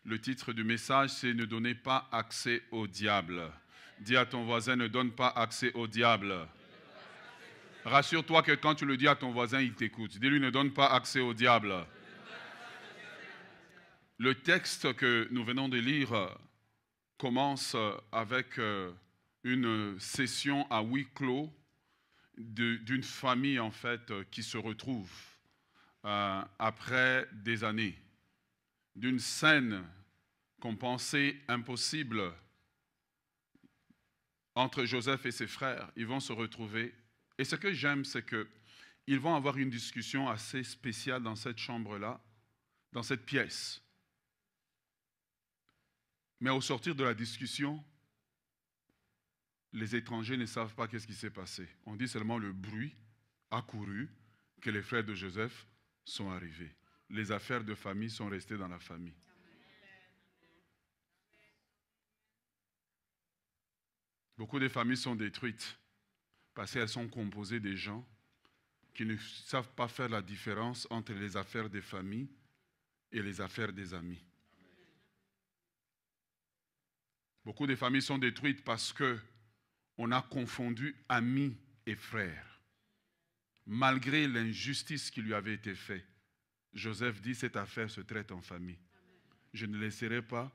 Le titre du message, c'est « Ne donnez pas accès au diable ». Dis à ton voisin, ne donne pas accès au diable. Rassure-toi que quand tu le dis à ton voisin, il t'écoute. Dis-lui, ne donne pas accès au diable. Le texte que nous venons de lire commence avec une session à huis clos d'une famille en fait qui se retrouve après des années, d'une scène qu'on pensait impossible entre Joseph et ses frères. Ils vont se retrouver. Et ce que j'aime, c'est qu'ils vont avoir une discussion assez spéciale dans cette chambre-là, dans cette pièce. Mais au sortir de la discussion, les étrangers ne savent pas qu'est-ce qui s'est passé. On dit seulement le bruit a couru que les frères de Joseph sont arrivés. Les affaires de famille sont restées dans la famille. Beaucoup de familles sont détruites parce qu'elles sont composées de gens qui ne savent pas faire la différence entre les affaires des familles et les affaires des amis. Beaucoup de familles sont détruites parce qu'on a confondu amis et frères. Malgré l'injustice qui lui avait été faite, Joseph dit, cette affaire se traite en famille. Je ne laisserai pas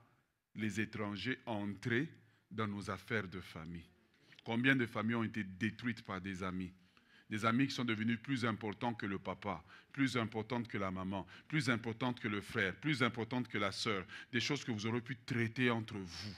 les étrangers entrer dans nos affaires de famille. Combien de familles ont été détruites par des amis? Des amis qui sont devenus plus importants que le papa, plus importantes que la maman, plus importantes que le frère, plus importantes que la sœur. Des choses que vous aurez pu traiter entre vous.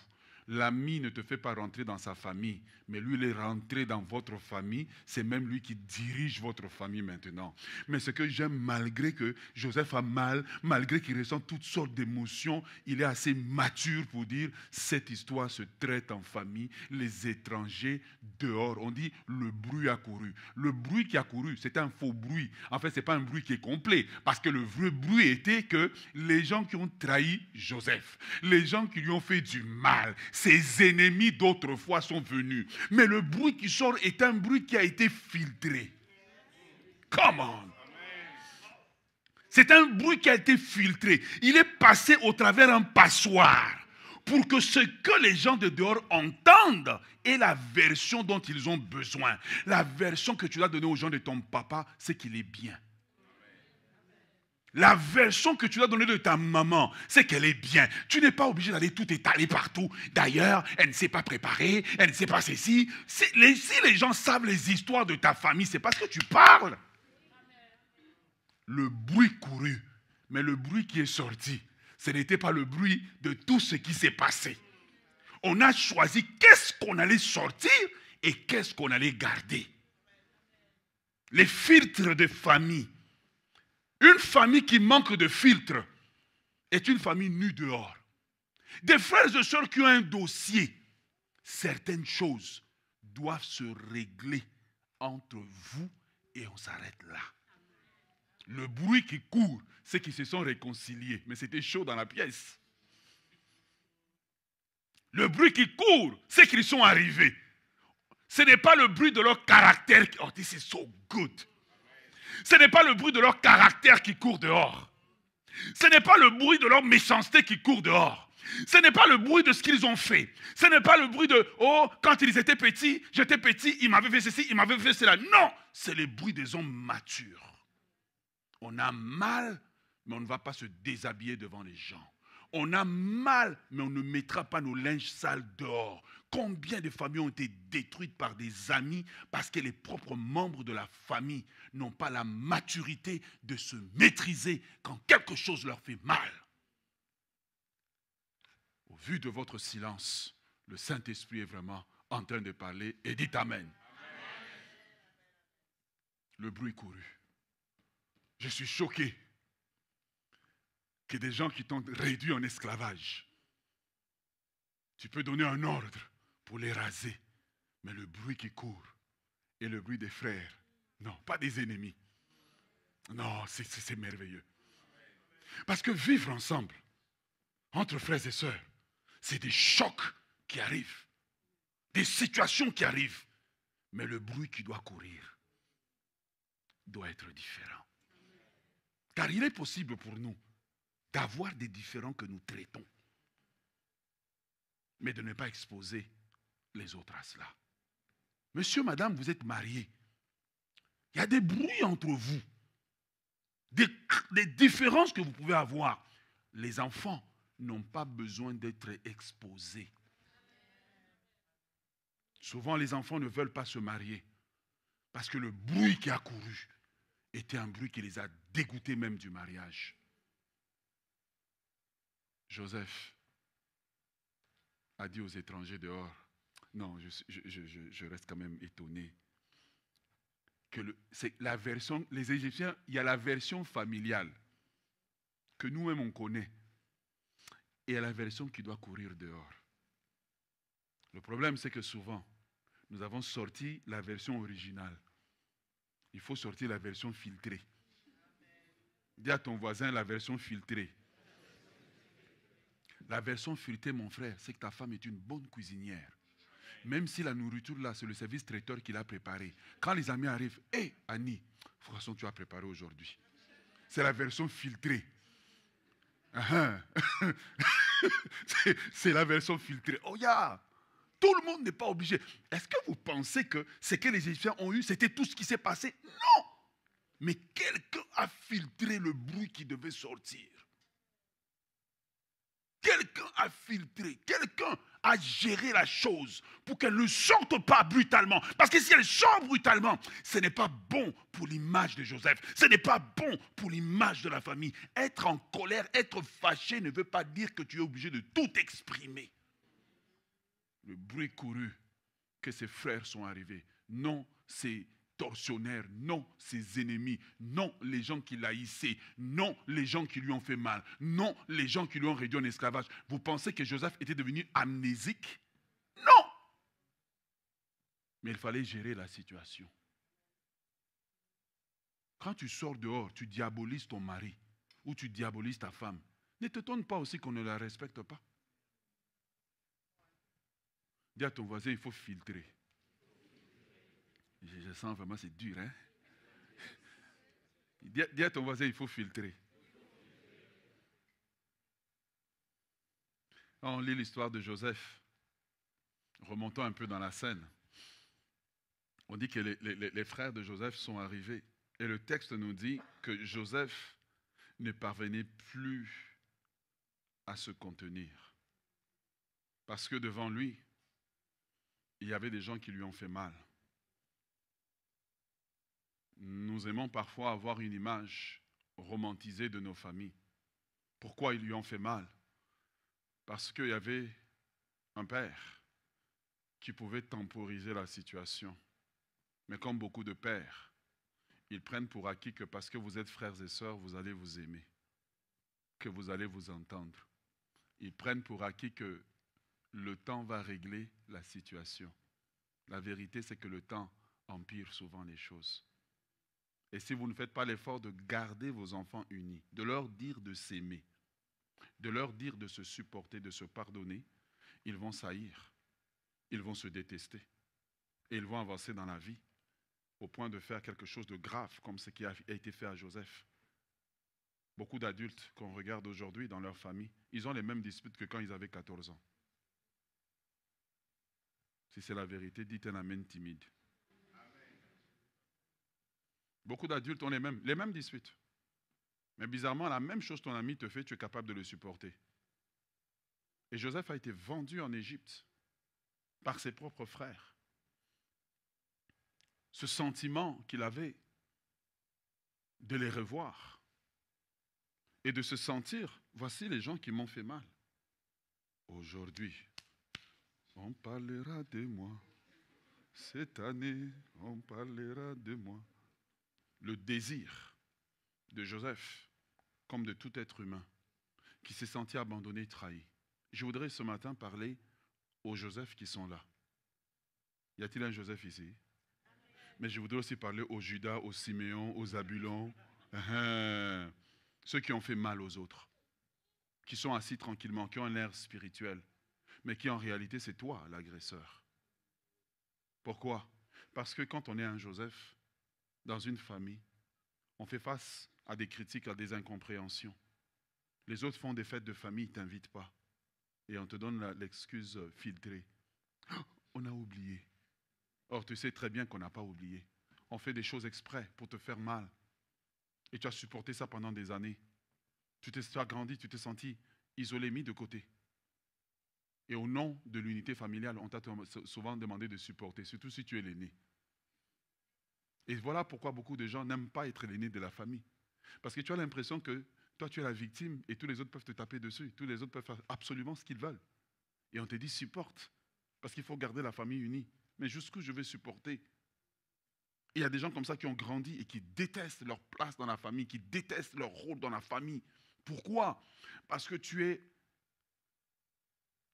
L'ami ne te fait pas rentrer dans sa famille, mais lui, il est rentré dans votre famille. C'est même lui qui dirige votre famille maintenant. Mais ce que j'aime, malgré que Joseph a mal, malgré qu'il ressent toutes sortes d'émotions, il est assez mature pour dire, cette histoire se traite en famille, les étrangers dehors. On dit, le bruit a couru. Le bruit qui a couru, c'est un faux bruit. En fait, ce n'est pas un bruit qui est complet, parce que le vrai bruit était que les gens qui ont trahi Joseph, les gens qui lui ont fait du mal, ses ennemis d'autrefois sont venus. Mais le bruit qui sort est un bruit qui a été filtré. Come on! C'est un bruit qui a été filtré. Il est passé au travers un passoire pour que ce que les gens de dehors entendent est la version dont ils ont besoin. La version que tu dois donner aux gens de ton papa, c'est qu'il est bien. La version que tu dois donner de ta maman, c'est qu'elle est bien. Tu n'es pas obligé d'aller tout étaler partout. D'ailleurs, elle ne s'est pas préparée, elle ne sait pas ceci. Si les gens savent les histoires de ta famille, c'est parce que tu parles. Le bruit courut, mais le bruit qui est sorti, ce n'était pas le bruit de tout ce qui s'est passé. On a choisi qu'est-ce qu'on allait sortir et qu'est-ce qu'on allait garder. Les filtres de famille. Une famille qui manque de filtre est une famille nue dehors. Des frères et sœurs qui ont un dossier, certaines choses doivent se régler entre vous et on s'arrête là. Le bruit qui court, c'est qu'ils se sont réconciliés, mais c'était chaud dans la pièce. Le bruit qui court, c'est qu'ils sont arrivés. Ce n'est pas le bruit de leur caractère. Oh, this is so good. Ce n'est pas le bruit de leur caractère qui court dehors. Ce n'est pas le bruit de leur méchanceté qui court dehors. Ce n'est pas le bruit de ce qu'ils ont fait. Ce n'est pas le bruit de « Oh, quand ils étaient petits, j'étais petit, ils m'avaient fait ceci, ils m'avaient fait cela. » Non, c'est le bruit des hommes matures. On a mal, mais on ne va pas se déshabiller devant les gens. On a mal, mais on ne mettra pas nos linges sales dehors. Combien de familles ont été détruites par des amis parce que les propres membres de la famille n'ont pas la maturité de se maîtriser quand quelque chose leur fait mal. Au vu de votre silence, le Saint-Esprit est vraiment en train de parler et dites Amen. Le bruit courut. Je suis choqué que des gens qui t'ont réduit en esclavage, tu peux donner un ordre pour les raser, mais le bruit qui court est le bruit des frères, non, pas des ennemis. Non, c'est merveilleux. Parce que vivre ensemble, entre frères et sœurs, c'est des chocs qui arrivent, des situations qui arrivent, mais le bruit qui doit courir doit être différent. Car il est possible pour nous d'avoir des différends que nous traitons. mais de ne pas exposer les autres à cela. Monsieur, madame, vous êtes mariés. Il y a des bruits entre vous, des différences que vous pouvez avoir. Les enfants n'ont pas besoin d'être exposés. Souvent, les enfants ne veulent pas se marier parce que le bruit qui a couru était un bruit qui les a dégoûtés même du mariage. Joseph a dit aux étrangers dehors, non, je reste quand même étonné, que c'est la version, les Égyptiens, il y a la version familiale que nous-mêmes on connaît et il y a la version qui doit courir dehors. Le problème, c'est que souvent, nous avons sorti la version originale. Il faut sortir la version filtrée. Dis à ton voisin la version filtrée. La version filtrée, mon frère, c'est que ta femme est une bonne cuisinière. Même si la nourriture là, c'est le service traiteur qui l'a préparée. Quand les amis arrivent, hé Annie, façon tu as préparé aujourd'hui. C'est la version filtrée. C'est la version filtrée. Oh yeah! Tout le monde n'est pas obligé. Est-ce que vous pensez que ce que les Égyptiens ont eu, c'était tout ce qui s'est passé? Non! Mais quelqu'un a filtré le bruit qui devait sortir. Quelqu'un a filtré, quelqu'un a géré la chose pour qu'elle ne sorte pas brutalement. Parce que si elle sort brutalement, ce n'est pas bon pour l'image de Joseph. Ce n'est pas bon pour l'image de la famille. Être en colère, être fâché ne veut pas dire que tu es obligé de tout exprimer. Le bruit couru que ses frères sont arrivés. Non, ses tortionnaires, non, ses ennemis, non, les gens qui l'haïssaient, non, les gens qui lui ont fait mal, non, les gens qui lui ont réduit en esclavage. Vous pensez que Joseph était devenu amnésique? Non! Mais il fallait gérer la situation. Quand tu sors dehors, tu diabolises ton mari ou tu diabolises ta femme. Ne t'étonne pas aussi qu'on ne la respecte pas. Dis à ton voisin, il faut filtrer. Je sens vraiment, c'est dur, hein? Dis à ton voisin, il faut filtrer. On lit l'histoire de Joseph. Remontons un peu dans la scène. On dit que les frères de Joseph sont arrivés. Et le texte nous dit que Joseph ne parvenait plus à se contenir. Parce que devant lui, il y avait des gens qui lui ont fait mal. Nous aimons parfois avoir une image romantisée de nos familles. Pourquoi ils lui ont fait mal? Parce qu'il y avait un père qui pouvait temporiser la situation. Mais comme beaucoup de pères, ils prennent pour acquis que parce que vous êtes frères et sœurs, vous allez vous aimer, que vous allez vous entendre. Ils prennent pour acquis que le temps va régler la situation. La vérité, c'est que le temps empire souvent les choses. Et si vous ne faites pas l'effort de garder vos enfants unis, de leur dire de s'aimer, de leur dire de se supporter, de se pardonner, ils vont saillir, ils vont se détester et ils vont avancer dans la vie au point de faire quelque chose de grave comme ce qui a été fait à Joseph. Beaucoup d'adultes qu'on regarde aujourd'hui dans leur famille, ils ont les mêmes disputes que quand ils avaient 14 ans. Si c'est la vérité, dites un amen timide. Beaucoup d'adultes ont les mêmes disputes. Mais bizarrement, la même chose ton ami te fait, tu es capable de le supporter. Et Joseph a été vendu en Égypte par ses propres frères. Ce sentiment qu'il avait de les revoir et de se sentir, voici les gens qui m'ont fait mal. Aujourd'hui, on parlera de moi. Cette année, on parlera de moi. Le désir de Joseph, comme de tout être humain, qui s'est senti abandonné, trahi. Je voudrais ce matin parler aux Joseph qui sont là. Y a-t-il un Joseph ici? Mais je voudrais aussi parler aux Judas, aux Siméon, aux Zabulon, ceux qui ont fait mal aux autres, qui sont assis tranquillement, qui ont un air spirituel, mais qui en réalité c'est toi l'agresseur. Pourquoi? Parce que quand on est un Joseph, dans une famille, on fait face à des critiques, à des incompréhensions. Les autres font des fêtes de famille, ils ne t'invitent pas. Et on te donne l'excuse filtrée. Oh, on a oublié. Or, tu sais très bien qu'on n'a pas oublié. On fait des choses exprès pour te faire mal. Et tu as supporté ça pendant des années. Tu as grandi, tu t'es senti isolé, mis de côté. Et au nom de l'unité familiale, on t'a souvent demandé de supporter, surtout si tu es l'aîné. Et voilà pourquoi beaucoup de gens n'aiment pas être l'aîné de la famille. Parce que tu as l'impression que toi, tu es la victime et tous les autres peuvent te taper dessus. Tous les autres peuvent faire absolument ce qu'ils veulent. Et on te dit supporte. Parce qu'il faut garder la famille unie. Mais jusqu'où je vais supporter? Il y a des gens comme ça qui ont grandi et qui détestent leur place dans la famille, qui détestent leur rôle dans la famille. Pourquoi? Parce que tu es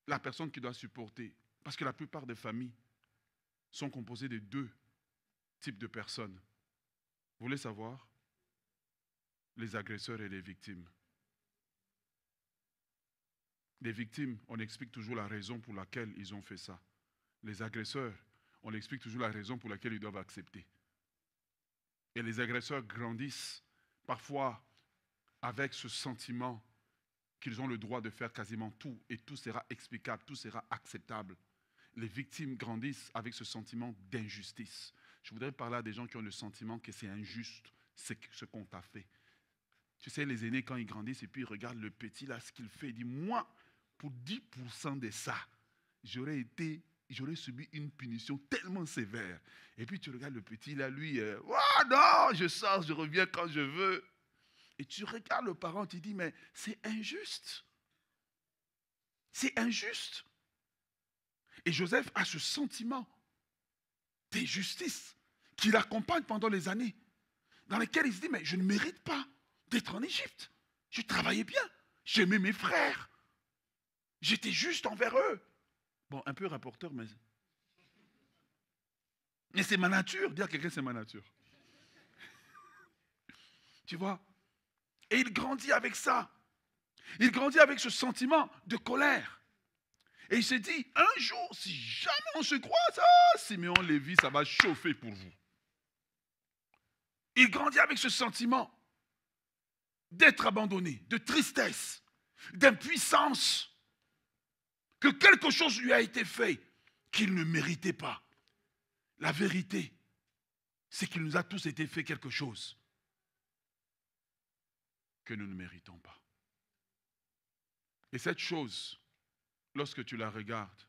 la personne qui doit supporter. Parce que la plupart des familles sont composées de deux types de personnes. Vous voulez savoir? Les agresseurs et les victimes. Les victimes, on explique toujours la raison pour laquelle ils ont fait ça. Les agresseurs, on explique toujours la raison pour laquelle ils doivent accepter. Et les agresseurs grandissent parfois avec ce sentiment qu'ils ont le droit de faire quasiment tout et tout sera explicable, tout sera acceptable. Les victimes grandissent avec ce sentiment d'injustice. Je voudrais parler à des gens qui ont le sentiment que c'est injuste ce qu'on t'a fait. Tu sais, les aînés, quand ils grandissent et puis ils regardent le petit là, ce qu'il fait, ils disent, moi, pour 10% de ça, j'aurais subi une punition tellement sévère. Et puis tu regardes le petit là, lui, oh non, je sors, je reviens quand je veux. Et tu regardes le parent, tu dis, mais c'est injuste. C'est injuste. Et Joseph a ce sentiment d'injustice qui l'accompagne pendant les années, dans lesquelles il se dit, mais je ne mérite pas d'être en Égypte. Je travaillais bien, j'aimais mes frères, j'étais juste envers eux. Bon, un peu rapporteur, mais c'est ma nature. Dire à quelqu'un, c'est ma nature. Tu vois? Et il grandit avec ça. Il grandit avec ce sentiment de colère. Et il se dit, un jour, si jamais on se croise, Siméon Lévi, ça va chauffer pour vous. Il grandit avec ce sentiment d'être abandonné, de tristesse, d'impuissance, que quelque chose lui a été fait qu'il ne méritait pas. La vérité, c'est qu'il nous a tous été fait quelque chose que nous ne méritons pas. Et cette chose, lorsque tu la regardes,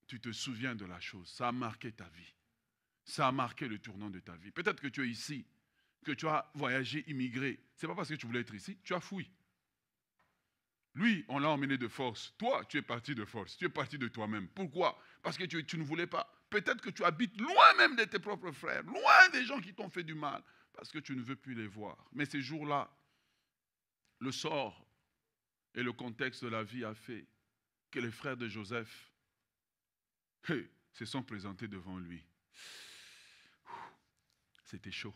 tu te souviens de la chose. Ça a marqué ta vie. Ça a marqué le tournant de ta vie. Peut-être que tu es ici, que tu as voyagé, immigré. Ce n'est pas parce que tu voulais être ici, tu as fui. Lui, on l'a emmené de force. Toi, tu es parti de force. Tu es parti de toi-même. Pourquoi? Parce que tu ne voulais pas. Peut-être que tu habites loin même de tes propres frères, loin des gens qui t'ont fait du mal, parce que tu ne veux plus les voir. Mais ces jours-là, le sort et le contexte de la vie a fait que les frères de Joseph se sont présentés devant lui. C'était chaud.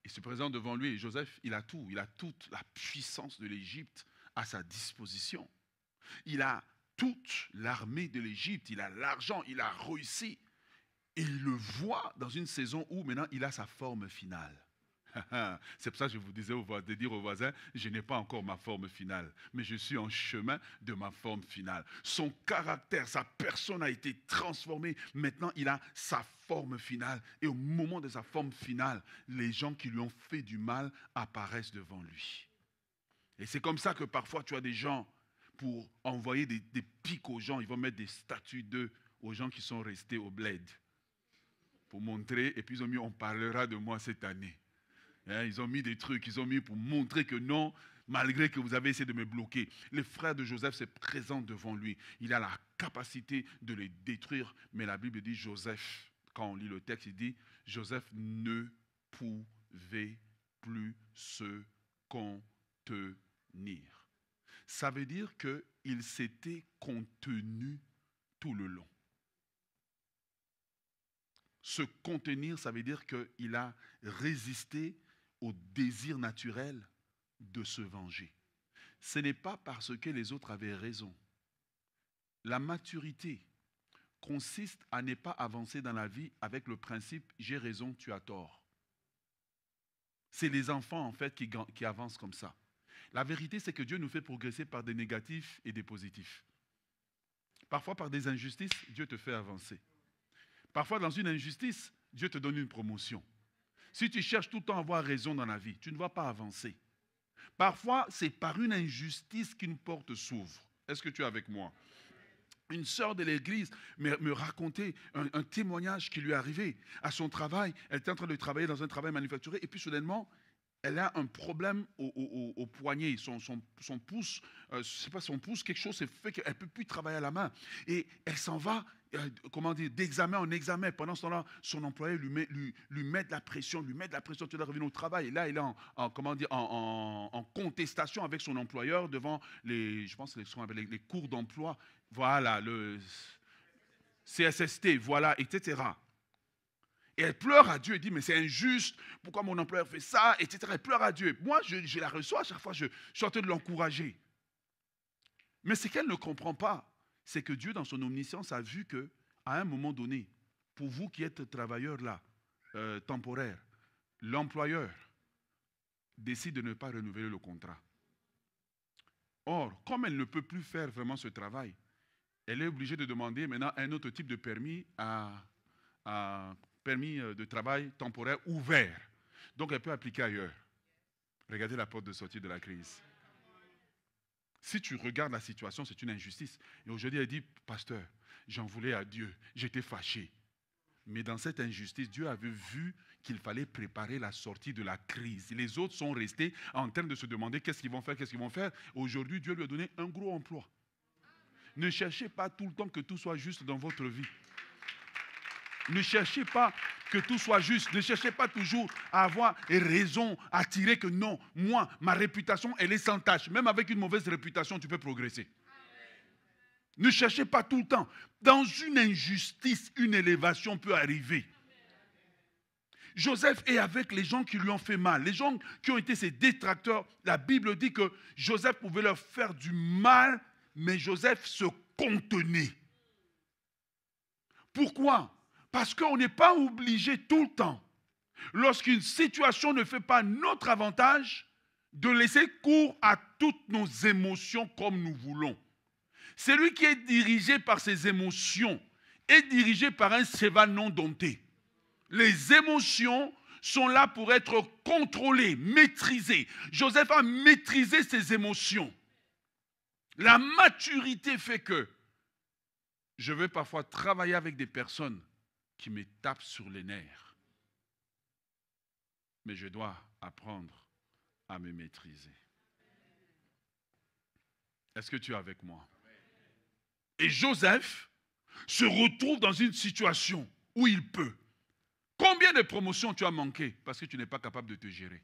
Il se présente devant lui et Joseph, il a tout. Il a toute la puissance de l'Égypte à sa disposition. Il a toute l'armée de l'Égypte. Il a l'argent, il a réussi. Et il le voit dans une saison où maintenant il a sa forme finale. C'est pour ça que je vous disais de dire aux voisins, je n'ai pas encore ma forme finale, mais je suis en chemin de ma forme finale. Son caractère, sa personne a été transformée. Maintenant, il a sa forme finale. Et au moment de sa forme finale, les gens qui lui ont fait du mal apparaissent devant lui. Et c'est comme ça que parfois tu as des gens, pour envoyer des pics aux gens, ils vont mettre des statues d'eux aux gens qui sont restés au bled. Pour montrer, et puis ils ont mis, on parlera de moi cette année. Ils ont mis des trucs, ils ont mis pour montrer que non, malgré que vous avez essayé de me bloquer. Les frères de Joseph se présentent devant lui. Il a la capacité de les détruire. Mais la Bible dit Joseph, quand on lit le texte, il dit Joseph ne pouvait plus se contenir. Ça veut dire qu'il s'était contenu tout le long. Se contenir, ça veut dire qu'il a résisté au désir naturel de se venger. Ce n'est pas parce que les autres avaient raison. La maturité consiste à ne pas avancer dans la vie avec le principe « j'ai raison, tu as tort ». C'est les enfants en fait qui avancent comme ça. La vérité, c'est que Dieu nous fait progresser par des négatifs et des positifs. Parfois, par des injustices, Dieu te fait avancer. Parfois, dans une injustice, Dieu te donne une promotion. Si tu cherches tout le temps à avoir raison dans la vie, tu ne vas pas avancer. Parfois, c'est par une injustice qu'une porte s'ouvre. Est-ce que tu es avec moi? Une sœur de l'église me racontait un témoignage qui lui est arrivé à son travail. Elle était en train de travailler dans un travail manufacturier et puis soudainement, elle a un problème au poignet. Son pouce, je ne sais pas, son pouce, quelque chose s'est fait qu'elle ne peut plus travailler à la main. Et elle s'en va, d'examen en examen. Pendant ce temps-là, son employé lui met de la pression, tu dois revenir au travail. Et là, il est en contestation avec son employeur devant les cours d'emploi. Voilà, le CSST, voilà, etc. Et elle pleure à Dieu et dit, mais c'est injuste, pourquoi mon employeur fait ça, etc. Elle pleure à Dieu. Moi, je la reçois à chaque fois, je suis en train de l'encourager. Mais ce qu'elle ne comprend pas, c'est que Dieu, dans son omniscience, a vu qu'à un moment donné, pour vous qui êtes travailleurs là, temporaires, l'employeur décide de ne pas renouveler le contrat. Or, comme elle ne peut plus faire vraiment ce travail, elle est obligée de demander maintenant un autre type de permis permis de travail temporaire ouvert. Donc, elle peut appliquer ailleurs. Regardez la porte de sortie de la crise. Si tu regardes la situation, c'est une injustice. Et aujourd'hui, elle dit, pasteur, j'en voulais à Dieu, j'étais fâché. Mais dans cette injustice, Dieu avait vu qu'il fallait préparer la sortie de la crise. Les autres sont restés en train de se demander qu'est-ce qu'ils vont faire. Aujourd'hui, Dieu lui a donné un gros emploi. Ne cherchez pas tout le temps que tout soit juste dans votre vie. Ne cherchez pas que tout soit juste. Ne cherchez pas toujours à avoir raison, à tirer que non, moi, ma réputation, elle est sans tâche. Même avec une mauvaise réputation, tu peux progresser. Ne cherchez pas tout le temps. Dans une injustice, une élévation peut arriver. Joseph est avec les gens qui lui ont fait mal, les gens qui ont été ses détracteurs. La Bible dit que Joseph pouvait leur faire du mal, mais Joseph se contenait. Pourquoi? Parce qu'on n'est pas obligé tout le temps, lorsqu'une situation ne fait pas notre avantage, de laisser cours à toutes nos émotions comme nous voulons. Celui qui est dirigé par ses émotions est dirigé par un cheval non dompté. Les émotions sont là pour être contrôlées, maîtrisées. Joseph a maîtrisé ses émotions. La maturité fait que je vais parfois travailler avec des personnes qui me tapent sur les nerfs. Mais je dois apprendre à me maîtriser. Est-ce que tu es avec moi? Et Joseph se retrouve dans une situation où il peut. Combien de promotions tu as manqué parce que tu n'es pas capable de te gérer?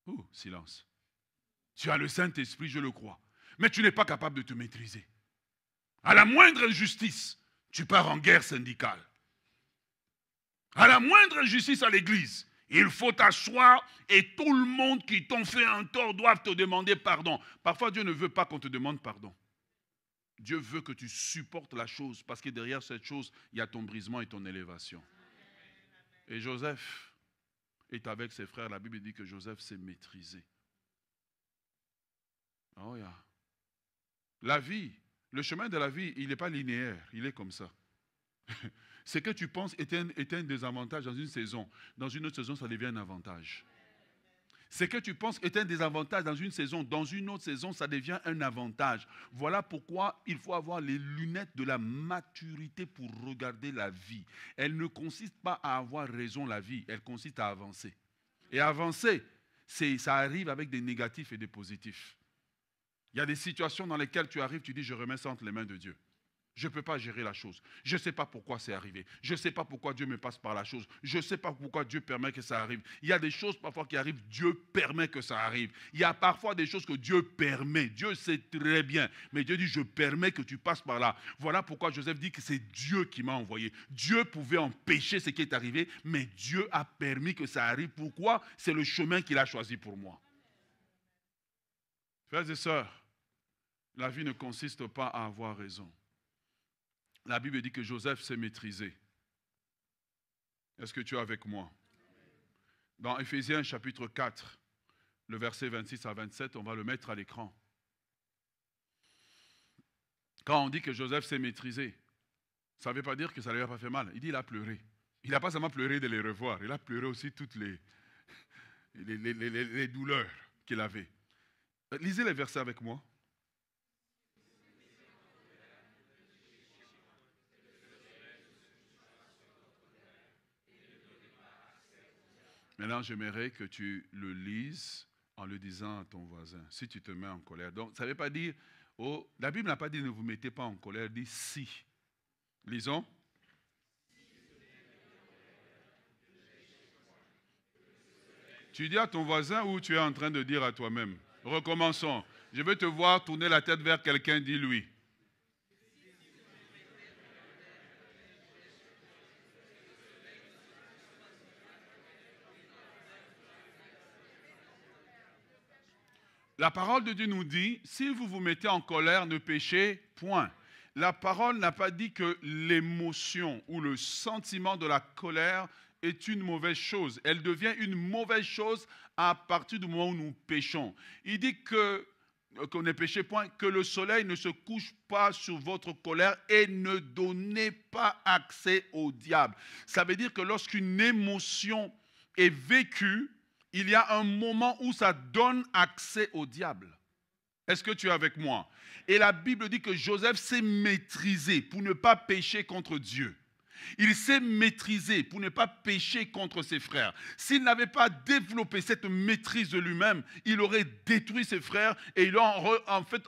Ouh, silence. Tu as le Saint-Esprit, je le crois. Mais tu n'es pas capable de te maîtriser. À la moindre injustice, tu pars en guerre syndicale. À la moindre injustice à l'église, il faut t'asseoir et tout le monde qui t'ont fait un tort doivent te demander pardon. Parfois, Dieu ne veut pas qu'on te demande pardon. Dieu veut que tu supportes la chose parce que derrière cette chose, il y a ton brisement et ton élévation. Et Joseph est avec ses frères. La Bible dit que Joseph s'est maîtrisé. Oh yeah. La vie, le chemin de la vie, il n'est pas linéaire, il est comme ça. Ce que tu penses est un désavantage dans une saison. Dans une autre saison, ça devient un avantage. Ce que tu penses est un désavantage dans une saison. Dans une autre saison, ça devient un avantage. Voilà pourquoi il faut avoir les lunettes de la maturité pour regarder la vie. Elle ne consiste pas à avoir raison la vie, elle consiste à avancer. Et avancer, ça arrive avec des négatifs et des positifs. Il y a des situations dans lesquelles tu arrives, tu dis, je remets ça entre les mains de Dieu. Je ne peux pas gérer la chose. Je ne sais pas pourquoi c'est arrivé. Je ne sais pas pourquoi Dieu me passe par la chose. Je ne sais pas pourquoi Dieu permet que ça arrive. Il y a des choses parfois qui arrivent, Dieu permet que ça arrive. Il y a parfois des choses que Dieu permet. Dieu sait très bien. Mais Dieu dit, je permets que tu passes par là. Voilà pourquoi Joseph dit que c'est Dieu qui m'a envoyé. Dieu pouvait empêcher ce qui est arrivé, mais Dieu a permis que ça arrive. Pourquoi? C'est le chemin qu'il a choisi pour moi. Frères et sœurs, la vie ne consiste pas à avoir raison. La Bible dit que Joseph s'est maîtrisé. Est-ce que tu es avec moi? Dans Éphésiens chapitre 4, le verset 26 à 27, on va le mettre à l'écran. Quand on dit que Joseph s'est maîtrisé, ça ne veut pas dire que ça ne lui a pas fait mal. Il dit qu'il a pleuré. Il n'a pas seulement pleuré de les revoir, il a pleuré aussi toutes les douleurs qu'il avait. Lisez les versets avec moi. Maintenant, j'aimerais que tu le lises en le disant à ton voisin, si tu te mets en colère. Donc, ça ne veut pas dire, oh, la Bible n'a pas dit ne vous mettez pas en colère, elle dit si. Lisons. Tu dis à ton voisin ou tu es en train de dire à toi-même? Recommençons. Je veux te voir tourner la tête vers quelqu'un, dis-lui. La parole de Dieu nous dit, si vous vous mettez en colère, ne péchez point. La parole n'a pas dit que l'émotion ou le sentiment de la colère est une mauvaise chose. Elle devient une mauvaise chose à partir du moment où nous péchons. Il dit qu'on ne péchez point, que le soleil ne se couche pas sur votre colère et ne donnez pas accès au diable. Ça veut dire que lorsqu'une émotion est vécue, il y a un moment où ça donne accès au diable. Est-ce que tu es avec moi? Et la Bible dit que Joseph s'est maîtrisé pour ne pas pécher contre Dieu. Il s'est maîtrisé pour ne pas pécher contre ses frères. S'il n'avait pas développé cette maîtrise de lui-même, il aurait détruit ses frères et il aurait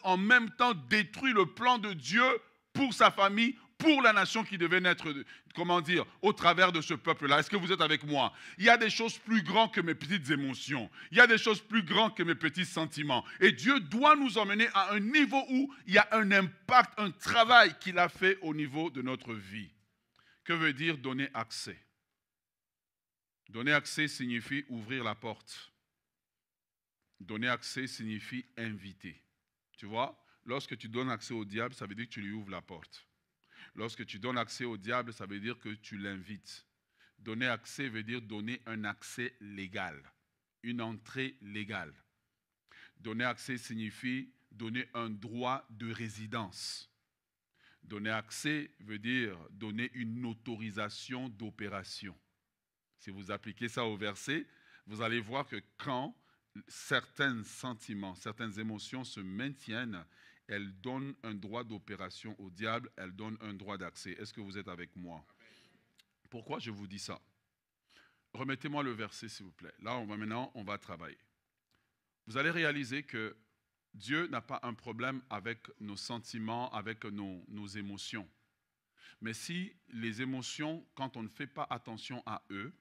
en même temps détruit le plan de Dieu pour sa famille, pour la nation qui devait naître, comment dire, au travers de ce peuple-là. Est-ce que vous êtes avec moi? Il y a des choses plus grandes que mes petites émotions. Il y a des choses plus grandes que mes petits sentiments. Et Dieu doit nous emmener à un niveau où il y a un impact, un travail qu'il a fait au niveau de notre vie. Que veut dire donner accès? Donner accès signifie ouvrir la porte. Donner accès signifie inviter. Tu vois, lorsque tu donnes accès au diable, ça veut dire que tu lui ouvres la porte. Lorsque tu donnes accès au diable, ça veut dire que tu l'invites. Donner accès veut dire donner un accès légal, une entrée légale. Donner accès signifie donner un droit de résidence. Donner accès veut dire donner une autorisation d'opération. Si vous appliquez ça au verset, vous allez voir que quand certains sentiments, certaines émotions se maintiennent, elles donnent un droit d'opération au diable, elles donnent un droit d'accès. Est-ce que vous êtes avec moi? Pourquoi je vous dis ça? Remettez-moi le verset, s'il vous plaît. Là, maintenant, on va travailler. Vous allez réaliser que Dieu n'a pas un problème avec nos sentiments, avec nos émotions. Mais si les émotions, quand on ne fait pas attention à eux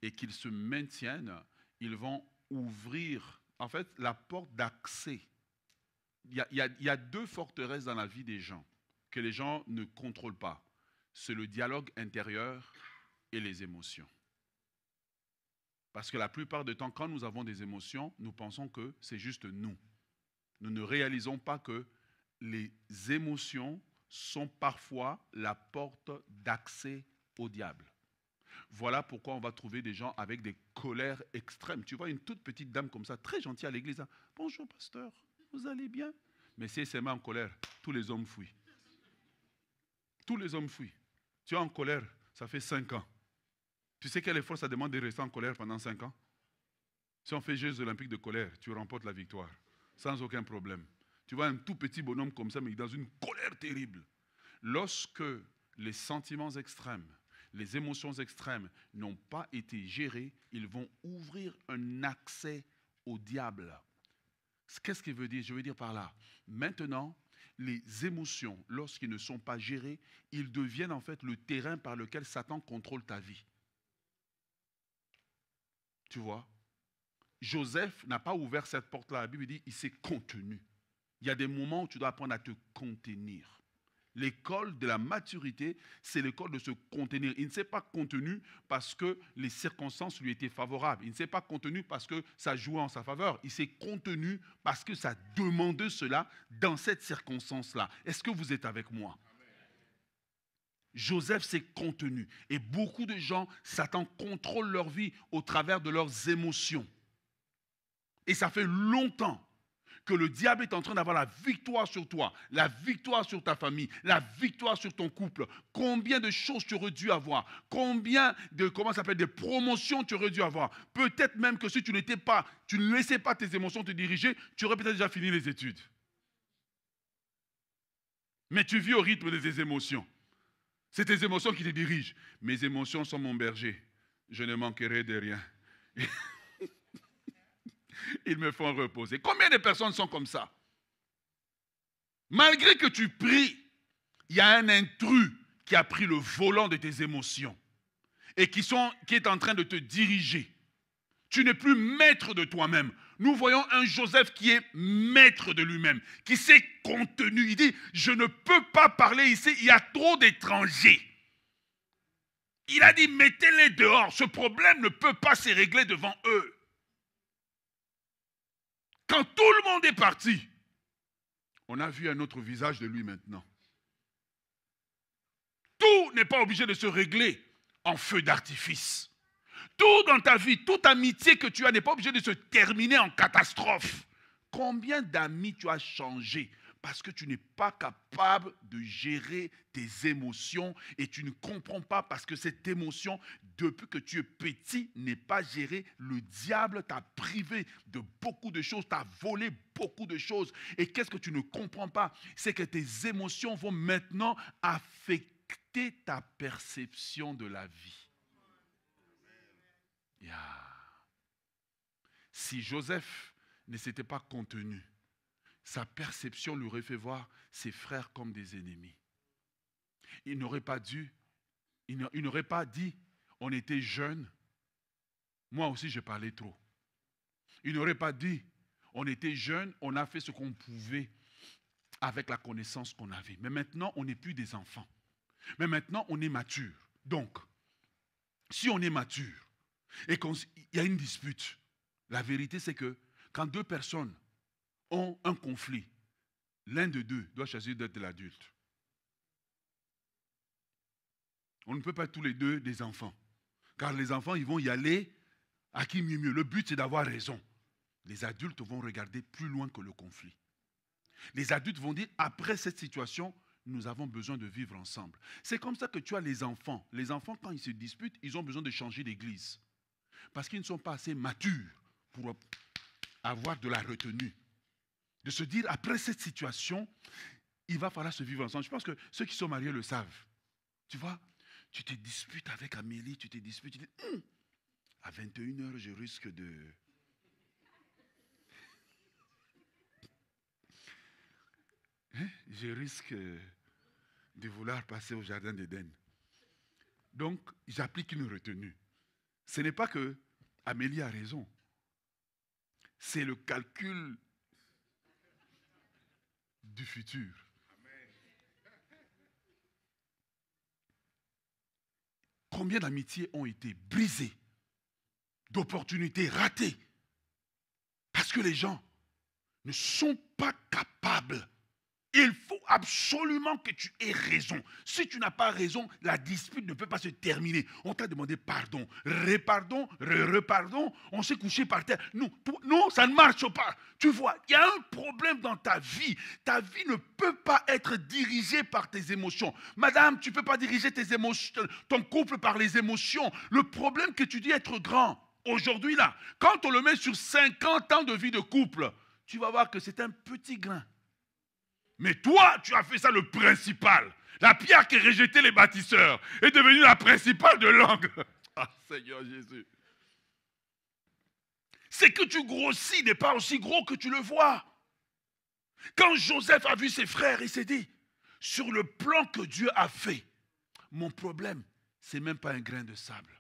et qu'ils se maintiennent, ils vont ouvrir, en fait, la porte d'accès. Il y a deux forteresses dans la vie des gens que les gens ne contrôlent pas. C'est le dialogue intérieur et les émotions. Parce que la plupart du temps, quand nous avons des émotions, nous pensons que c'est juste nous. Nous ne réalisons pas que les émotions sont parfois la porte d'accès au diable. Voilà pourquoi on va trouver des gens avec des colères extrêmes. Tu vois une toute petite dame comme ça, très gentille à l'église. Bonjour pasteur, vous allez bien? Mais si elle se met en colère, tous les hommes fuient. Tous les hommes fuient. Tu es en colère, ça fait 5 ans. Tu sais quel effort ça demande de rester en colère pendant 5 ans? Si on fait Jeux olympiques de colère, tu remportes la victoire. Sans aucun problème. Tu vois un tout petit bonhomme comme ça, mais dans une colère terrible. Lorsque les sentiments extrêmes, les émotions extrêmes n'ont pas été gérées, ils vont ouvrir un accès au diable. Qu'est-ce qu'il veut dire? Je veux dire par là, maintenant, les émotions, lorsqu'ils ne sont pas gérées, ils deviennent en fait le terrain par lequel Satan contrôle ta vie. Tu vois? Joseph n'a pas ouvert cette porte-là. La Bible dit qu'il s'est contenu. Il y a des moments où tu dois apprendre à te contenir. L'école de la maturité, c'est l'école de se contenir. Il ne s'est pas contenu parce que les circonstances lui étaient favorables. Il ne s'est pas contenu parce que ça jouait en sa faveur. Il s'est contenu parce que ça demandait cela dans cette circonstance-là. Est-ce que vous êtes avec moi? Joseph s'est contenu. Et beaucoup de gens, Satan contrôle leur vie au travers de leurs émotions. Et ça fait longtemps que le diable est en train d'avoir la victoire sur toi, la victoire sur ta famille, la victoire sur ton couple. Combien de choses tu aurais dû avoir, combien de, des promotions tu aurais dû avoir. Peut-être même que si tu ne laissais pas tes émotions te diriger, tu aurais peut-être déjà fini les études. Mais tu vis au rythme de tes émotions. C'est tes émotions qui te dirigent. Mes émotions sont mon berger. Je ne manquerai de rien. Ils me font reposer. Combien de personnes sont comme ça? Malgré que tu pries, il y a un intrus qui a pris le volant de tes émotions et qui est en train de te diriger. Tu n'es plus maître de toi-même. Nous voyons un Joseph qui est maître de lui-même, qui s'est contenu. Il dit, je ne peux pas parler ici, il y a trop d'étrangers. Il a dit, mettez-les dehors. Ce problème ne peut pas se régler devant eux. Quand tout le monde est parti, on a vu un autre visage de lui maintenant. Tout n'est pas obligé de se régler en feu d'artifice. Tout dans ta vie, toute amitié que tu as n'est pas obligé de se terminer en catastrophe. Combien d'amis tu as changé parce que tu n'es pas capable de gérer tes émotions et tu ne comprends pas parce que cette émotion, depuis que tu es petit, n'est pas gérée. Le diable t'a privé de beaucoup de choses, t'a volé beaucoup de choses. Et qu'est-ce que tu ne comprends pas? C'est que tes émotions vont maintenant affecter ta perception de la vie. Yeah. Si Joseph ne s'était pas contenu, sa perception lui aurait fait voir ses frères comme des ennemis. Il n'aurait pas dit, on était jeunes, moi aussi je parlais trop. Il n'aurait pas dit, on était jeunes, on a fait ce qu'on pouvait avec la connaissance qu'on avait. Mais maintenant, on n'est plus des enfants. Mais maintenant, on est mature. Donc, si on est mature et qu'il y a une dispute, la vérité c'est que quand deux personnes ont un conflit, l'un de deux doit choisir d'être l'adulte. On ne peut pas être tous les deux des enfants. Car les enfants, ils vont y aller à qui mieux mieux. Le but, c'est d'avoir raison. Les adultes vont regarder plus loin que le conflit. Les adultes vont dire, après cette situation, nous avons besoin de vivre ensemble. C'est comme ça que tu as les enfants. Les enfants, quand ils se disputent, ils ont besoin de changer d'église. Parce qu'ils ne sont pas assez matures pour avoir de la retenue. De se dire, après cette situation, il va falloir se vivre ensemble. Je pense que ceux qui sont mariés le savent. Tu vois, tu te disputes avec Amélie, tu te disputes, tu dis, à 21h, je risque de... Je risque de vouloir passer au jardin d'Éden. Donc, j'applique une retenue. Ce n'est pas que Amélie a raison. C'est le calcul du futur. Combien d'amitiés ont été brisées, d'opportunités ratées, parce que les gens ne sont pas capables. Il faut absolument que tu aies raison. Si tu n'as pas raison, la dispute ne peut pas se terminer. On t'a demandé pardon, repardon, repardon, on s'est couché par terre. Non, ça ne marche pas. Tu vois, il y a un problème dans ta vie. Ta vie ne peut pas être dirigée par tes émotions. Madame, tu ne peux pas diriger tes émotions, ton couple par les émotions. Le problème que tu dis être grand, aujourd'hui là, quand on le met sur 50 ans de vie de couple, tu vas voir que c'est un petit grain. Mais toi, tu as fait ça le principal. La pierre qui rejetait les bâtisseurs est devenue la principale de l'angle. Ah, Seigneur Jésus. C'est que tu grossis n'est pas aussi gros que tu le vois. Quand Joseph a vu ses frères, il s'est dit, sur le plan que Dieu a fait, mon problème, ce n'est même pas un grain de sable.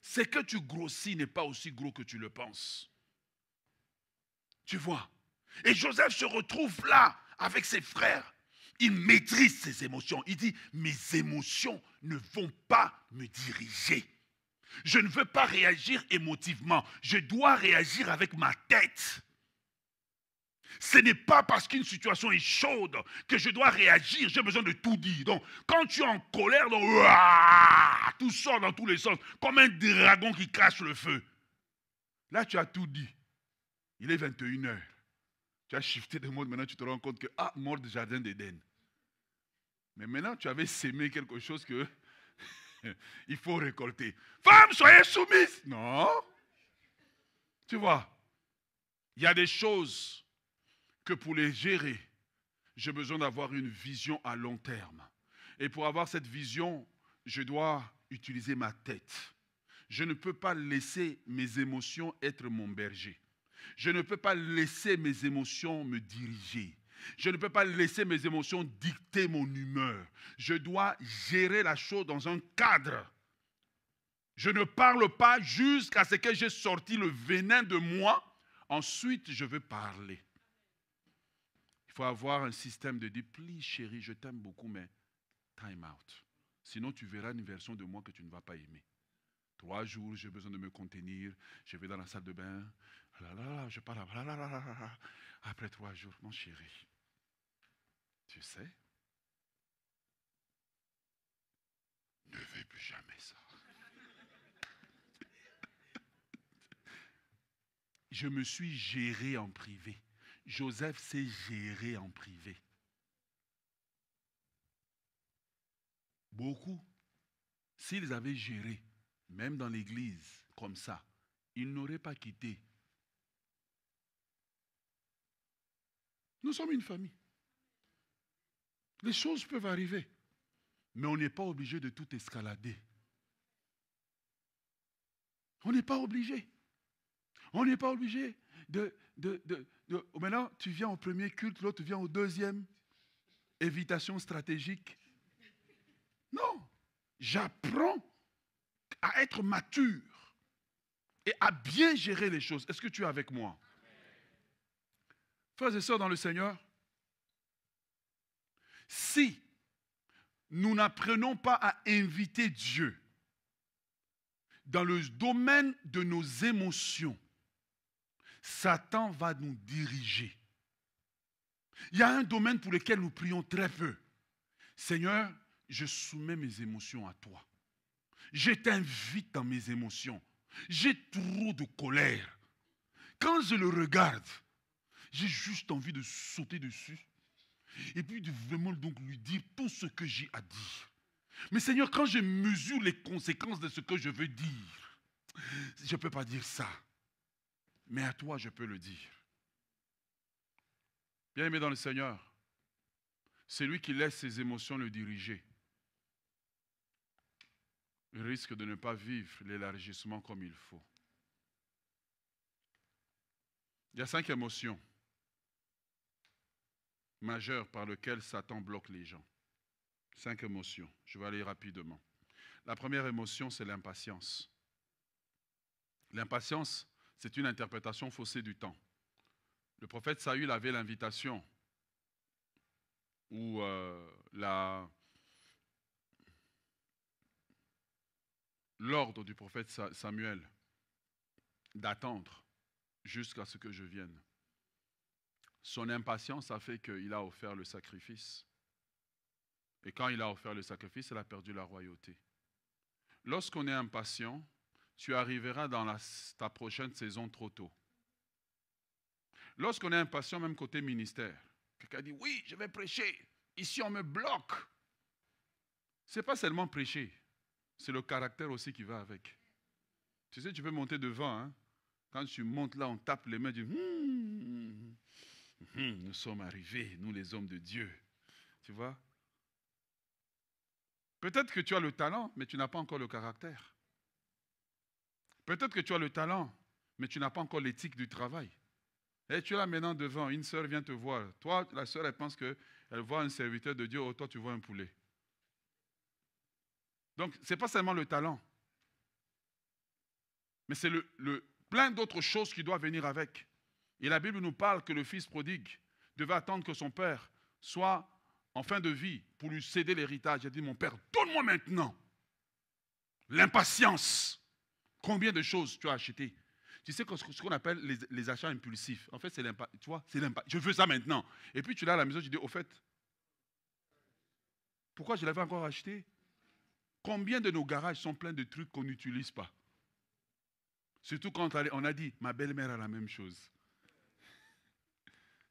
C'est que tu grossis n'est pas aussi gros que tu le penses. Tu vois. Et Joseph se retrouve là, avec ses frères. Il maîtrise ses émotions. Il dit, mes émotions ne vont pas me diriger. Je ne veux pas réagir émotivement. Je dois réagir avec ma tête. Ce n'est pas parce qu'une situation est chaude que je dois réagir. J'ai besoin de tout dire. Donc, quand tu es en colère, donc, tout sort dans tous les sens, comme un dragon qui crache le feu. Là, tu as tout dit. Il est 21 heures. Tu as shifté de mode, maintenant tu te rends compte que, mort du jardin d'Éden. Mais maintenant, tu avais sémé quelque chose que il faut récolter. Femme, soyez soumise. Non. Tu vois, il y a des choses que pour les gérer, j'ai besoin d'avoir une vision à long terme. Et pour avoir cette vision, je dois utiliser ma tête. Je ne peux pas laisser mes émotions être mon berger. Je ne peux pas laisser mes émotions me diriger. Je ne peux pas laisser mes émotions dicter mon humeur. Je dois gérer la chose dans un cadre. Je ne parle pas jusqu'à ce que j'ai sorti le venin de moi. Ensuite, je veux parler. Il faut avoir un système de dire, please chérie, je t'aime beaucoup, mais time out. Sinon, tu verras une version de moi que tu ne vas pas aimer. 3 jours, j'ai besoin de me contenir. Je vais dans la salle de bain. Je parle. Après 3 jours, mon chéri, tu sais, ne fais plus jamais ça. Je me suis géré en privé. Joseph s'est géré en privé. Beaucoup, s'ils avaient géré, même dans l'église, comme ça, ils n'auraient pas quitté. Nous sommes une famille. Les choses peuvent arriver, mais on n'est pas obligé de tout escalader. On n'est pas obligé. On n'est pas obligé Maintenant, tu viens au premier culte, l'autre vient au deuxième. Évitation stratégique. Non. J'apprends à être mature et à bien gérer les choses. Est-ce que tu es avec moi? Frères et sœurs dans le Seigneur, si nous n'apprenons pas à inviter Dieu dans le domaine de nos émotions, Satan va nous diriger. Il y a un domaine pour lequel nous prions très peu. Seigneur, je soumets mes émotions à toi. Je t'invite dans mes émotions. J'ai trop de colère. Quand je le regarde, j'ai juste envie de sauter dessus. Et puis de vraiment donc lui dire tout ce que j'ai à dire. Mais Seigneur, quand je mesure les conséquences de ce que je veux dire, je ne peux pas dire ça. Mais à toi, je peux le dire. Bien-aimé dans le Seigneur, c'est lui qui laisse ses émotions le diriger. Il risque de ne pas vivre l'élargissement comme il faut. Il y a 5 émotions majeures par lesquelles Satan bloque les gens. 5 émotions. Je vais aller rapidement. La première émotion, c'est l'impatience. L'impatience, c'est une interprétation faussée du temps. Le prophète Saül avait l'invitation ou l'ordre du prophète Samuel d'attendre jusqu'à ce que je vienne. Son impatience a fait qu'il a offert le sacrifice. Et quand il a offert le sacrifice, il a perdu la royauté. Lorsqu'on est impatient, tu arriveras dans ta prochaine saison trop tôt. Lorsqu'on est impatient, même côté ministère, quelqu'un dit, oui, je vais prêcher. Ici, on me bloque. Ce n'est pas seulement prêcher, c'est le caractère aussi qui va avec. Tu sais, tu peux monter devant. Hein? Quand tu montes là, on tape les mains, tu dis, nous sommes arrivés, nous les hommes de Dieu. Tu vois? Peut-être que tu as le talent, mais tu n'as pas encore le caractère. Peut-être que tu as le talent, mais tu n'as pas encore l'éthique du travail. Et tu es là maintenant devant, une sœur vient te voir. Toi, la sœur, elle pense qu'elle voit un serviteur de Dieu, oh, toi, tu vois un poulet. Donc, ce n'est pas seulement le talent, mais c'est plein d'autres choses qui doivent venir avec. Et la Bible nous parle que le fils prodigue devait attendre que son père soit en fin de vie pour lui céder l'héritage. Il a dit, mon père, donne-moi maintenant. L'impatience. Combien de choses tu as acheté? Tu sais ce qu'on appelle les achats impulsifs. En fait, c'est l'impatience. Tu vois, c'est l'impatience. Je veux ça maintenant. Et puis tu l'as à la maison, tu dis, au fait, pourquoi je l'avais encore acheté? Combien de nos garages sont pleins de trucs qu'on n'utilise pas? Surtout quand on a dit, ma belle-mère a la même chose.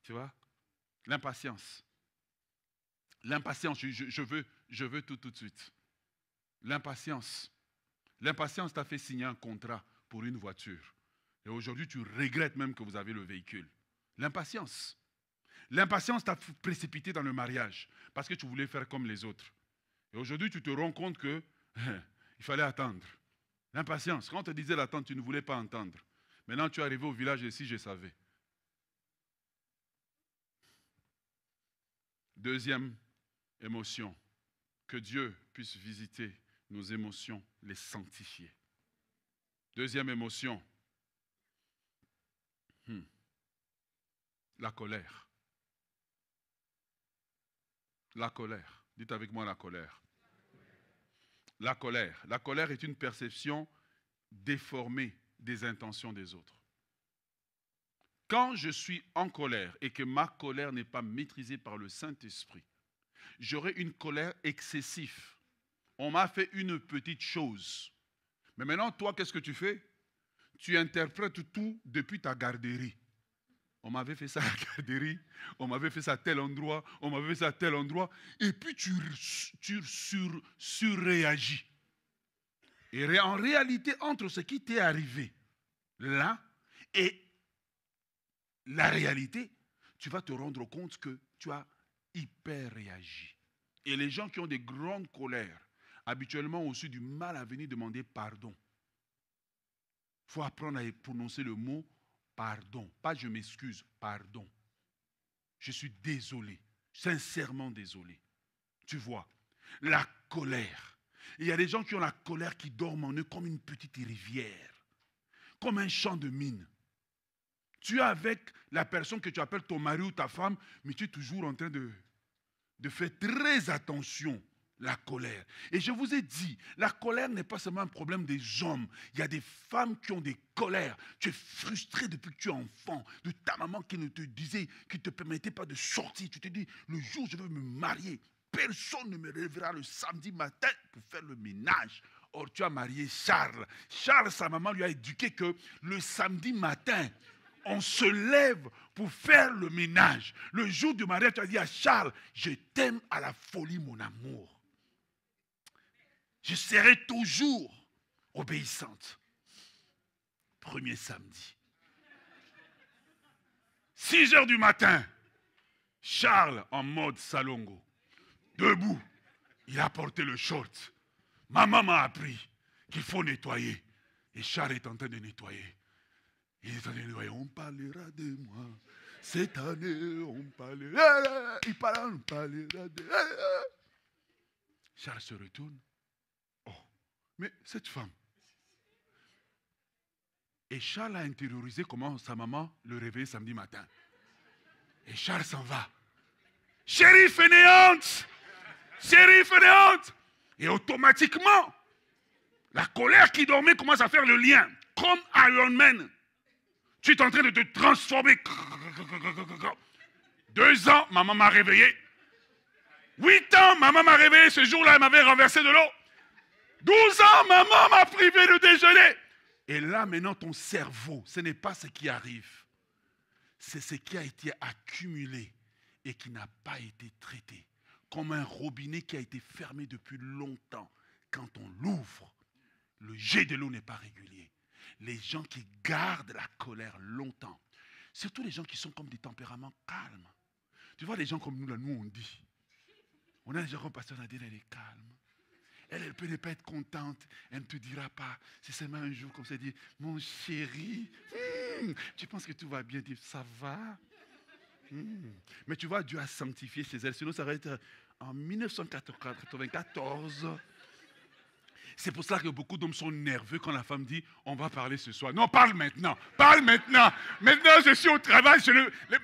Tu vois? L'impatience. L'impatience, je veux tout de suite. L'impatience. L'impatience t'a fait signer un contrat pour une voiture. Et aujourd'hui, tu regrettes même que vous avez le véhicule. L'impatience. L'impatience t'a précipité dans le mariage parce que tu voulais faire comme les autres. Et aujourd'hui, tu te rends compte que il fallait attendre. L'impatience. Quand on te disait d'attendre, tu ne voulais pas entendre. Maintenant, tu es arrivé au village et si je savais. Deuxième émotion. Que Dieu puisse visiter nos émotions, les sanctifier. Deuxième émotion. La colère. La colère. Dites avec moi la colère. La colère. La colère est une perception déformée des intentions des autres. Quand je suis en colère et que ma colère n'est pas maîtrisée par le Saint-Esprit, j'aurai une colère excessive. On m'a fait une petite chose. Mais maintenant, toi, qu'est-ce que tu fais? Tu interprètes tout depuis ta garderie. On m'avait fait ça à la garderie, on m'avait fait ça à tel endroit, on m'avait fait ça à tel endroit, et puis tu surréagis. Et en réalité, entre ce qui t'est arrivé là et la réalité, tu vas te rendre compte que tu as hyper réagi. Et les gens qui ont des grandes colères, habituellement ont aussi du mal à venir demander pardon. Il faut apprendre à prononcer le mot pardon. Pas je m'excuse, pardon. Je suis désolé, sincèrement désolé. Tu vois, la colère. Il y a des gens qui ont la colère qui dorment en eux comme une petite rivière, comme un champ de mine. Tu es avec la personne que tu appelles ton mari ou ta femme, mais tu es toujours en train de faire très attention. La colère. Et je vous ai dit, la colère n'est pas seulement un problème des hommes. Il y a des femmes qui ont des colères. Tu es frustré depuis que tu es enfant, de ta maman qui ne te disait, qui ne te permettait pas de sortir. Tu te dis, le jour où je veux me marier, personne ne me réveillera le samedi matin pour faire le ménage. Or, tu as marié Charles. Charles, sa maman lui a éduqué que le samedi matin, on se lève pour faire le ménage. Le jour du mariage, tu as dit à Charles, je t'aime à la folie, mon amour. Je serai toujours obéissante. Premier samedi. 6 heures du matin, Charles en mode salongo. Debout, il a porté le short. Maman m'a appris qu'il faut nettoyer. Et Charles est en train de nettoyer. Il est en train de nettoyer. On parlera de moi. Cette année, on parlera. On parlera de... Charles se retourne. Mais cette femme. Et Charles a intériorisé comment sa maman le réveillait samedi matin. Et Charles s'en va. Chérie fainéante! Chérie fainéante! Et automatiquement, la colère qui dormait commence à faire le lien. Comme Iron Man. Tu es en train de te transformer. 2 ans, maman m'a réveillé. 8 ans, maman m'a réveillé. Ce jour-là, elle m'avait renversé de l'eau. 12 ans, maman m'a privé de déjeuner. Et là, maintenant, ton cerveau, ce n'est pas ce qui arrive. C'est ce qui a été accumulé et qui n'a pas été traité. Comme un robinet qui a été fermé depuis longtemps. Quand on l'ouvre, le jet de l'eau n'est pas régulier. Les gens qui gardent la colère longtemps, surtout les gens qui sont comme des tempéraments calmes. Tu vois, les gens comme nous, là, nous, on dit. On a des gens comme pasteur Nadine, elle est calme. Elle peut ne pas être contente, elle ne te dira pas. C'est seulement un jour comme ça, elle dit, mon chéri, tu penses que tout va bien? Dire, ça va. Mais tu vois, Dieu a sanctifié chez elle, sinon ça va être en 1994. C'est pour ça que beaucoup d'hommes sont nerveux quand la femme dit, on va parler ce soir. Non, parle maintenant, parle maintenant. Maintenant, je suis au travail,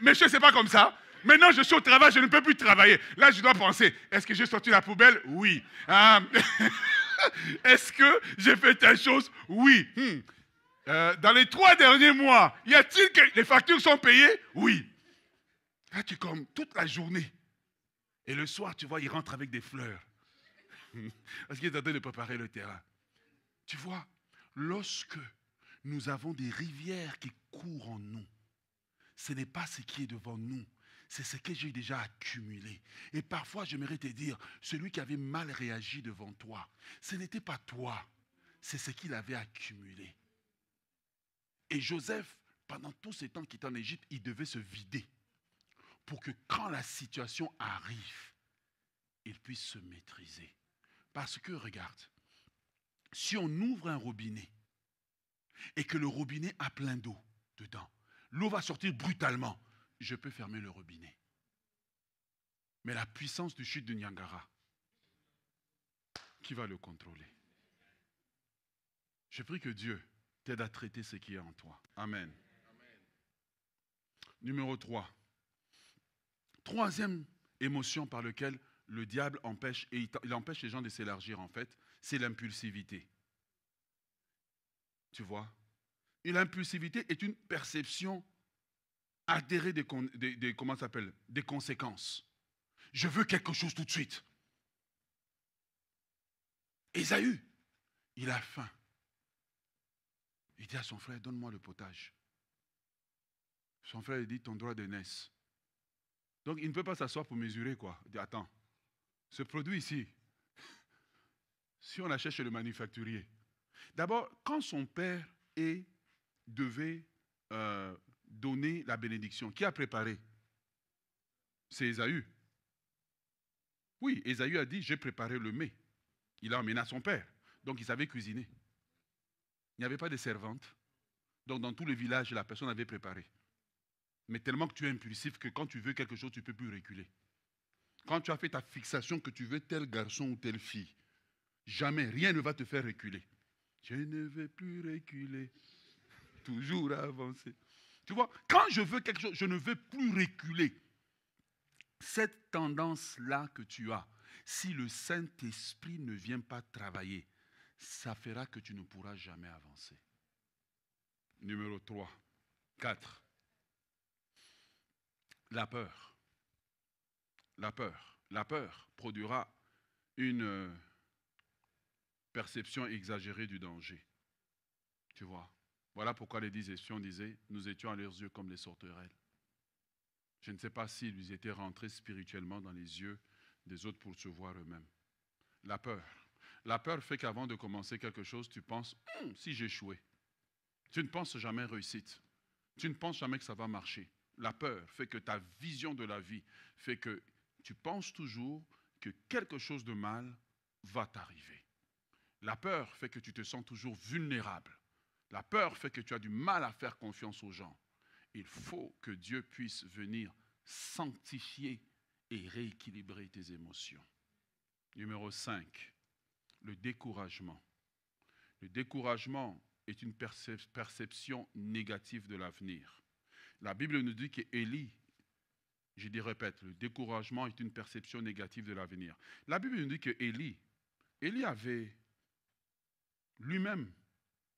monsieur, c'est pas comme ça. Maintenant, je suis au travail, je ne peux plus travailler. Là, je dois penser, est-ce que j'ai sorti la poubelle? Oui. Est-ce que j'ai fait telle chose? Oui. Dans les 3 derniers mois, y a-t-il que les factures sont payées? Oui. Là, tu es comme toute la journée. Et le soir, tu vois, il rentre avec des fleurs. Parce qu'il est en train de préparer le terrain. Tu vois, lorsque nous avons des rivières qui courent en nous, ce n'est pas ce qui est devant nous, c'est ce que j'ai déjà accumulé. Et parfois, j'aimerais te dire, celui qui avait mal réagi devant toi, ce n'était pas toi, c'est ce qu'il avait accumulé. Et Joseph, pendant tout ce temps qu'il était en Égypte, il devait se vider pour que quand la situation arrive, il puisse se maîtriser. Parce que, regarde, si on ouvre un robinet et que le robinet a plein d'eau dedans, l'eau va sortir brutalement. Je peux fermer le robinet. Mais la puissance du chute de Niagara, qui va le contrôler? Je prie que Dieu t'aide à traiter ce qui est en toi. Amen. Numéro 3. Troisième émotion par laquelle le diable empêche, et il empêche les gens de s'élargir en fait, c'est l'impulsivité. Tu vois? Et l'impulsivité est une perception altérée comment ça s'appelle? Des conséquences. Je veux quelque chose tout de suite. Ésaü, il a faim. Il dit à son frère, donne-moi le potage. Son frère lui dit, ton droit d'aînesse. Donc il ne peut pas s'asseoir pour mesurer quoi. Il dit, attends, ce produit ici, si on l'achète chez le manufacturier, d'abord, quand son père devait donner la bénédiction, qui a préparé? C'est Ésaü. Oui, Ésaü a dit, j'ai préparé le mets. Il a emmené à son père. Donc il savait cuisiner. Il n'y avait pas de servante. Donc dans tout le village, la personne avait préparé. Mais tellement que tu es impulsif que quand tu veux quelque chose, tu ne peux plus reculer. Quand tu as fait ta fixation que tu veux tel garçon ou telle fille, jamais, rien ne va te faire reculer. Je ne vais plus reculer, toujours avancer. Tu vois, quand je veux quelque chose, je ne veux plus reculer. Cette tendance-là que tu as, si le Saint-Esprit ne vient pas travailler, ça fera que tu ne pourras jamais avancer. Numéro 3, 4. La peur. La peur. La peur produira une perception exagérée du danger. Tu vois. Voilà pourquoi les 10 espions disaient, nous étions à leurs yeux comme des sauterelles. Je ne sais pas s'ils étaient rentrés spirituellement dans les yeux des autres pour se voir eux-mêmes. La peur. La peur fait qu'avant de commencer quelque chose, tu penses, si j'échouais. Tu ne penses jamais réussite. Tu ne penses jamais que ça va marcher. La peur fait que ta vision de la vie fait que tu penses toujours que quelque chose de mal va t'arriver. La peur fait que tu te sens toujours vulnérable. La peur fait que tu as du mal à faire confiance aux gens. Il faut que Dieu puisse venir sanctifier et rééquilibrer tes émotions. Numéro 5, le découragement. Le découragement est une perception négative de l'avenir. La Bible nous dit qu'Élie, je dis répète, le découragement est une perception négative de l'avenir. La Bible nous dit qu'Élie avait lui-même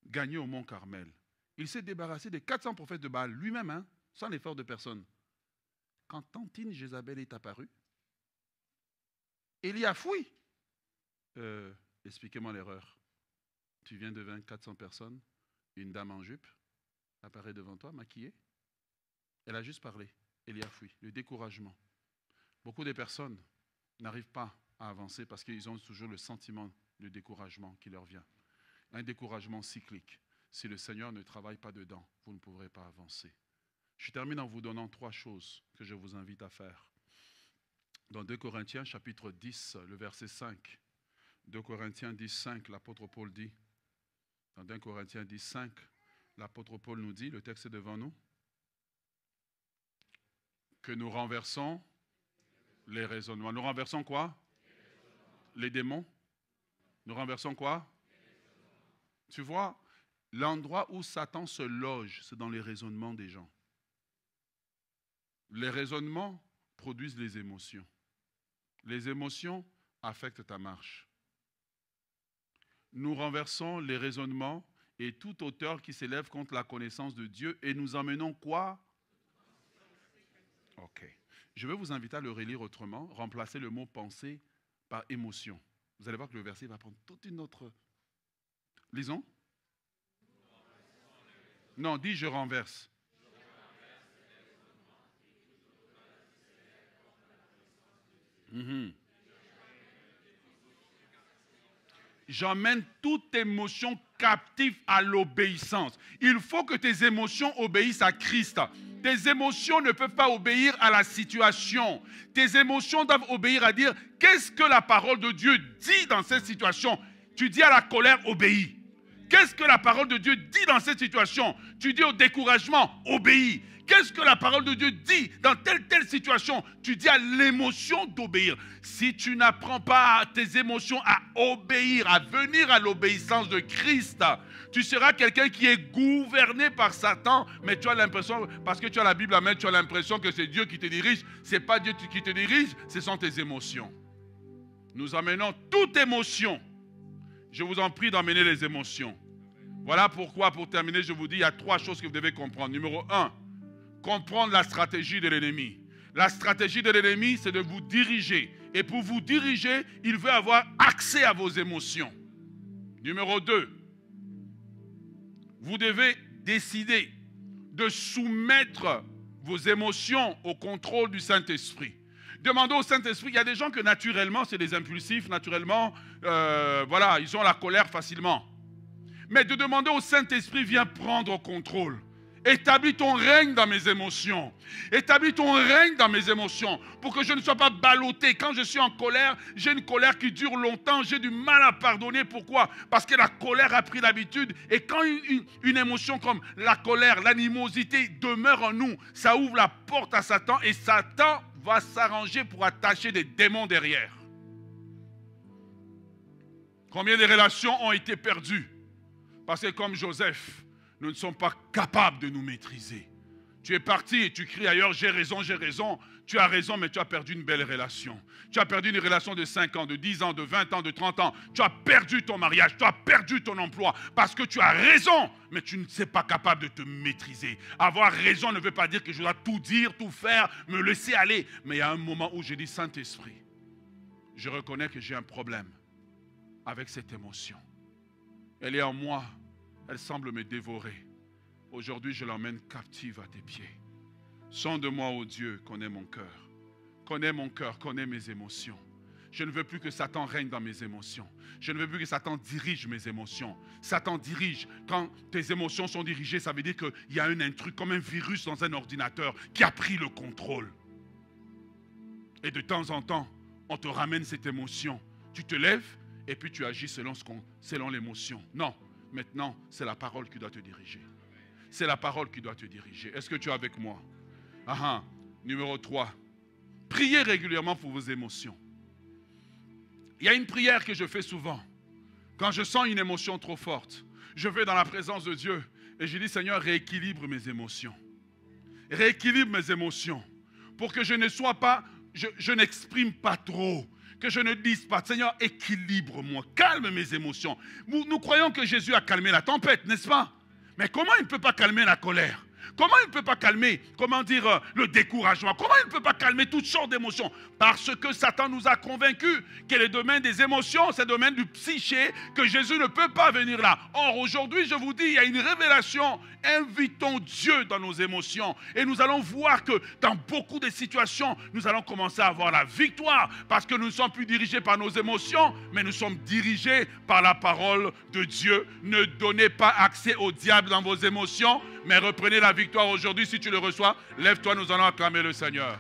gagné au mont Carmel. Il s'est débarrassé des 400 prophètes de Baal lui-même, sans l'effort de personne. Quand tantine Jézabel est apparue, Élie a fui. Expliquez-moi l'erreur. Tu viens de vaincre 400 personnes, une dame en jupe apparaît devant toi, maquillée. Elle a juste parlé. Élie a fui. Le découragement. Beaucoup de personnes n'arrivent pas à avancer parce qu'ils ont toujours le sentiment de découragement qui leur vient. Un découragement cyclique. Si le Seigneur ne travaille pas dedans, vous ne pourrez pas avancer. Je termine en vous donnant 3 choses que je vous invite à faire. Dans 2 Corinthiens chapitre 10, le verset 5. 2 Corinthiens 10, 5, l'apôtre Paul dit, dans 2 Corinthiens 10, 5, l'apôtre Paul nous dit, le texte est devant nous, que nous renversons les raisonnements. Nous renversons quoi? Les démons. Nous renversons quoi? Tu vois, l'endroit où Satan se loge, c'est dans les raisonnements des gens. Les raisonnements produisent les émotions. Les émotions affectent ta marche. Nous renversons les raisonnements et toute hauteur qui s'élève contre la connaissance de Dieu et nous emmenons quoi? Ok. Je vais vous inviter à le relire autrement, remplacer le mot pensée par émotion. Vous allez voir que le verset va prendre toute une autre... Lisons. Non, dis je renverse. J'emmène toute émotion captive à l'obéissance. Il faut que tes émotions obéissent à Christ. Tes émotions ne peuvent pas obéir à la situation. Tes émotions doivent obéir à dire qu'est-ce que la parole de Dieu dit dans cette situation. Tu dis à la colère, obéis. Qu'est-ce que la parole de Dieu dit dans cette situation? Tu dis au découragement, obéis. Qu'est-ce que la parole de Dieu dit dans telle situation? Tu dis à l'émotion d'obéir. Si tu n'apprends pas tes émotions à obéir, à venir à l'obéissance de Christ, tu seras quelqu'un qui est gouverné par Satan, mais tu as l'impression, parce que tu as la Bible à main, tu as l'impression que c'est Dieu qui te dirige. Ce n'est pas Dieu qui te dirige, ce sont tes émotions. Nous amenons toute émotion. Je vous en prie d'emmener les émotions. Voilà pourquoi, pour terminer, je vous dis, il y a 3 choses que vous devez comprendre. Numéro 1, comprendre la stratégie de l'ennemi. La stratégie de l'ennemi, c'est de vous diriger. Et pour vous diriger, il veut avoir accès à vos émotions. Numéro 2, vous devez décider de soumettre vos émotions au contrôle du Saint-Esprit. Demandez au Saint-Esprit, il y a des gens que naturellement, c'est des impulsifs, naturellement, voilà, ils ont la colère facilement. Mais de demander au Saint-Esprit, viens prendre au contrôle. Établis ton règne dans mes émotions. Établis ton règne dans mes émotions pour que je ne sois pas ballotté. Quand je suis en colère, j'ai une colère qui dure longtemps. J'ai du mal à pardonner. Pourquoi? Parce que la colère a pris l'habitude. Et quand une émotion comme la colère, l'animosité demeure en nous, ça ouvre la porte à Satan et Satan va s'arranger pour attacher des démons derrière. Combien de relations ont été perdues? Parce que comme Joseph, nous ne sommes pas capables de nous maîtriser. Tu es parti et tu cries ailleurs, j'ai raison, j'ai raison. Tu as raison, mais tu as perdu une belle relation. Tu as perdu une relation de 5 ans, de 10 ans, de 20 ans, de 30 ans. Tu as perdu ton mariage, tu as perdu ton emploi. Parce que tu as raison, mais tu ne sais pas capable de te maîtriser. Avoir raison ne veut pas dire que je dois tout dire, tout faire, me laisser aller. Mais il y a un moment où j'ai dit, Saint-Esprit, je reconnais que j'ai un problème avec cette émotion. Elle est en moi, elle semble me dévorer. Aujourd'hui, je l'emmène captive à tes pieds. Sonde-moi, ô Dieu, connais mon cœur. Connais mon cœur, connais mes émotions. Je ne veux plus que Satan règne dans mes émotions. Je ne veux plus que Satan dirige mes émotions. Satan dirige. Quand tes émotions sont dirigées, ça veut dire qu'il y a un intrus, comme un virus dans un ordinateur, qui a pris le contrôle. Et de temps en temps, on te ramène cette émotion. Tu te lèves et puis tu agis selon l'émotion. Non, maintenant, c'est la parole qui doit te diriger. C'est la parole qui doit te diriger. Est-ce que tu es avec moi? Numéro 3. Priez régulièrement pour vos émotions. Il y a une prière que je fais souvent. Quand je sens une émotion trop forte, je vais dans la présence de Dieu et je dis, Seigneur, rééquilibre mes émotions. Rééquilibre mes émotions pour que je ne sois pas, je n'exprime pas trop. Que je ne dise pas, Seigneur, équilibre-moi, calme mes émotions. Nous croyons que Jésus a calmé la tempête, n'est-ce pas? Mais comment il ne peut pas calmer la colère? Comment il ne peut pas calmer, le découragement? Comment il ne peut pas calmer toutes sortes d'émotions? Parce que Satan nous a convaincus que le domaine des émotions, c'est le domaine du psyché, que Jésus ne peut pas venir là. Or, aujourd'hui, je vous dis, il y a une révélation. Invitons Dieu dans nos émotions. Et nous allons voir que dans beaucoup de situations, nous allons commencer à avoir la victoire. Parce que nous ne sommes plus dirigés par nos émotions, mais nous sommes dirigés par la parole de Dieu. Ne donnez pas accès au diable dans vos émotions, mais reprenez la victoire aujourd'hui. Si tu le reçois, lève-toi, nous allons acclamer le Seigneur.